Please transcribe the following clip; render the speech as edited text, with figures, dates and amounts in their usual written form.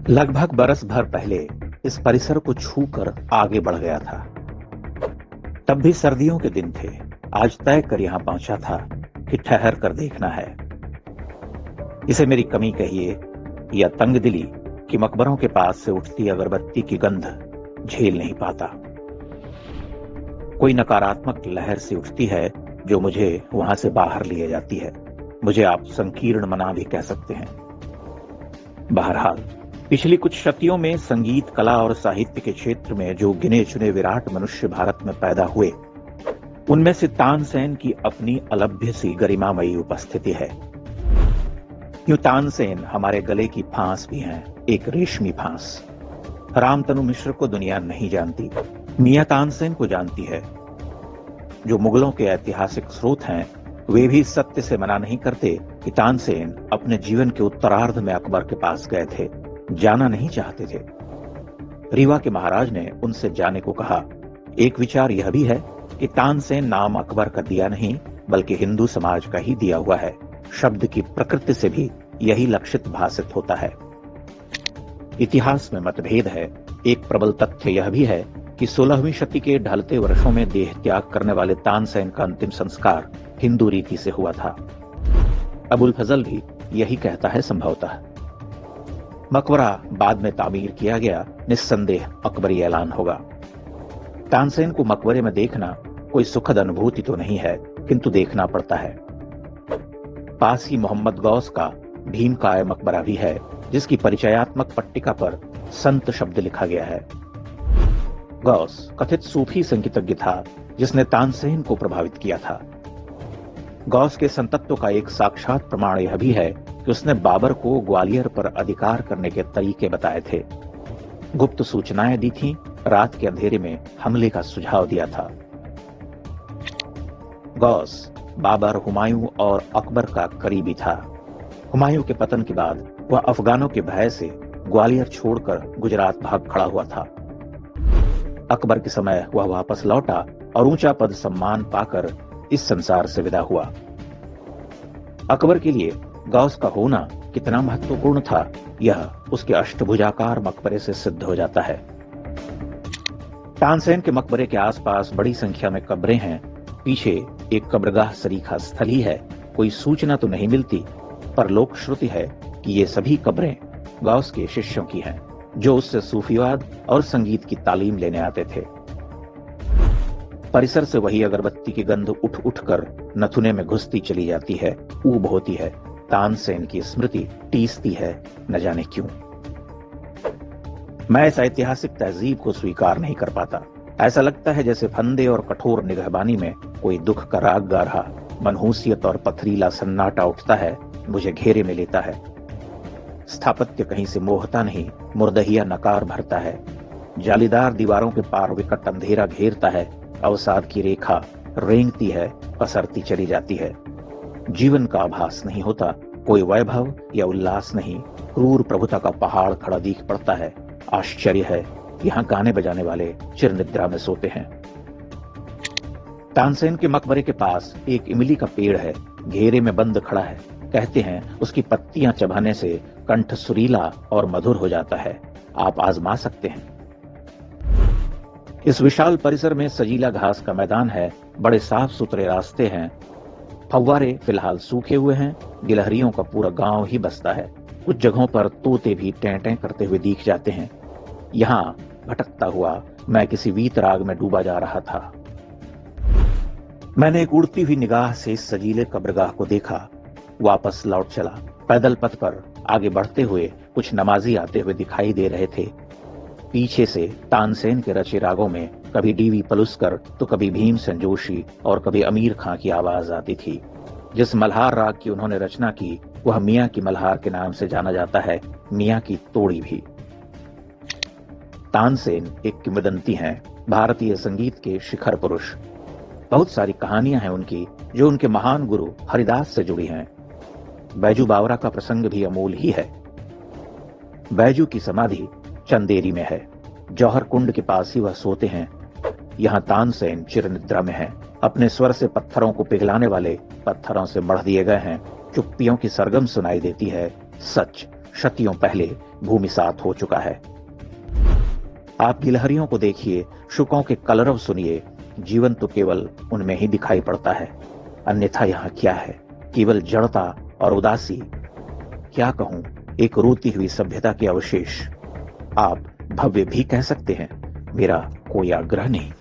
लगभग बरस भर पहले इस परिसर को छूकर आगे बढ़ गया था। तब भी सर्दियों के दिन थे। आज तय कर यहां पहुंचा था कि ठहर कर देखना है। इसे मेरी कमी कहिए या तंगदिली कि मकबरों के पास से उठती अगरबत्ती की गंध झेल नहीं पाता। कोई नकारात्मक लहर से उठती है जो मुझे वहां से बाहर लिए जाती है। मुझे आप संकीर्ण मना भी कह सकते हैं। बहरहाल, पिछली कुछ शतियों में संगीत, कला और साहित्य के क्षेत्र में जो गिने चुने विराट मनुष्य भारत में पैदा हुए, उनमें से तानसेन की अपनी अलभ्य सी गरिमामयी उपस्थिति है। यूं तानसेन हमारे गले की फांस भी हैं, एक रेशमी फांस। रामतनु मिश्र को दुनिया नहीं जानती, मियां तानसेन को जानती है। जो मुगलों के ऐतिहासिक स्रोत हैं, वे भी सत्य से मना नहीं करते कि तानसेन अपने जीवन के उत्तरार्ध में अकबर के पास गए थे, जाना नहीं चाहते थे। रीवा के महाराज ने उनसे जाने को कहा। एक विचार यह भी है कि तानसेन नाम अकबर का दिया नहीं, बल्कि हिंदू समाज का ही दिया हुआ है। शब्द की प्रकृति से भी यही लक्षित भाषित होता है। इतिहास में मतभेद है। एक प्रबल तथ्य यह भी है कि 16वीं शती के ढलते वर्षों में देह त्याग करने वाले तानसेन का अंतिम संस्कार हिंदू रीति से हुआ था। अबुल फजल भी यही कहता है संभवतः। मकबरा बाद में तामीर किया गया, निस्संदेह अकबरी ऐलान होगा। तानसेन को मकबरे में देखना कोई सुखद अनुभूति तो नहीं है, किंतु देखना पड़ता है। पास ही मोहम्मद गौस का भीमकाय मकबरा भी है, जिसकी परिचयात्मक पट्टिका पर संत शब्द लिखा गया है। गौस कथित सूफी संगीतज्ञ था, जिसने तानसेन को प्रभावित किया था। गौस के संतत्व का एक साक्षात प्रमाण यह भी है कि उसने बाबर को ग्वालियर पर अधिकार करने के तरीके बताए थे, गुप्त सूचनाएं दी थीं, रात के अंधेरे में हमले का सुझाव दिया था। गौस बाबर, हुमायूं और अकबर का करीबी था। हुमायूं के पतन के बाद वह अफगानों के भय से ग्वालियर छोड़कर गुजरात भाग खड़ा हुआ था। अकबर के समय वह वापस लौटा और ऊंचा पद सम्मान पाकर इस संसार से विदा हुआ। अकबर के लिए गौस का होना कितना महत्वपूर्ण था, यह उसके अष्टभुजाकार मकबरे से सिद्ध हो जाता है। तानसेन के मकबरे के आसपास बड़ी संख्या में कब्रें हैं। पीछे एक कब्रगाह सरीखा स्थल ही है। कोई सूचना तो नहीं मिलती, पर लोक श्रुति है कि ये सभी कब्रें गौस के शिष्यों की हैं, जो उससे सूफीवाद और संगीत की तालीम लेने आते थे। परिसर से वही अगरबत्ती की गंध उठ उठकर नथुने में घुसती चली जाती है, ऊब होती है। तानसेन की स्मृति टीसती है, न जाने क्यों। मैं इस ऐतिहासिक तहजीब को स्वीकार नहीं कर पाता। ऐसा लगता है जैसे फंदे और कठोर निगहबानी में कोई दुख का राग गा रहा मनहूसियत और पथरीला सन्नाटा उठता है, मुझे घेरे में लेता है। स्थापत्य कहीं से मोहता नहीं, मुर्दहिया नकार भरता है। जालीदार दीवारों के पार विकट अंधेरा घेरता है। अवसाद की रेखा रेंगती है, पसरती चली जाती है। जीवन का आभास नहीं होता, कोई वैभव या उल्लास नहीं। क्रूर प्रभुता का पहाड़ खड़ा दीख पड़ता है। आश्चर्य है, यहाँ गाने बजाने वाले चिर निद्रा में सोते हैं। तानसेन के मकबरे के पास एक इमली का पेड़ है, घेरे में बंद खड़ा है। कहते हैं उसकी पत्तियां चबाने से कंठ सुरीला और मधुर हो जाता है। आप आजमा सकते हैं। इस विशाल परिसर में सजीला घास का मैदान है, बड़े साफ सुथरे रास्ते हैं। फव्वारे फिलहाल सूखे हुए हैं। गिलहरियों का पूरा गांव ही बसता है। कुछ जगहों पर तोते भी टें टें करते हुए दिख जाते हैं। यहाँ भटकता हुआ मैं किसी वीतराग में डूबा जा रहा था। मैंने एक उड़ती हुई निगाह से इस सजीले कब्रगाह को देखा, वापस लौट चला। पैदल पथ पर आगे बढ़ते हुए कुछ नमाजी आते हुए दिखाई दे रहे थे। पीछे से तानसेन के रचे रागों में कभी डीवी पलुस्कर तो कभी भीमसेन जोशी और कभी अमीर खां की आवाज आती थी। जिस मल्हार राग की उन्होंने रचना की वह मियां की मल्हार के नाम से जाना जाता है, मियां की तोड़ी भी। तानसेन एक किंवदंती हैं, भारतीय संगीत के शिखर पुरुष। बहुत सारी कहानियां हैं उनकी जो उनके महान गुरु हरिदास से जुड़ी हैं। बैजू बावरा का प्रसंग भी अमूल ही है। बैजू की समाधि चंदेरी में है। जौहर कुंड के पास ही वह सोते हैं। यहाँ तानसेन चिर निद्रा में है। अपने स्वर से पत्थरों को पिघलाने वाले पत्थरों से मढ़ दिए गए हैं। चुप्पियों की सरगम सुनाई देती है। सच शतियों पहले भूमिसात हो चुका है। आप गिलहरियों को देखिए, शुकों के कलरव सुनिए, जीवन तो केवल उनमें ही दिखाई पड़ता है। अन्यथा यहाँ क्या है? केवल जड़ता और उदासी। क्या कहूं, एक रोती हुई सभ्यता के अवशेष। आप भव्य भी कह सकते हैं, मेरा कोई आग्रह नहीं।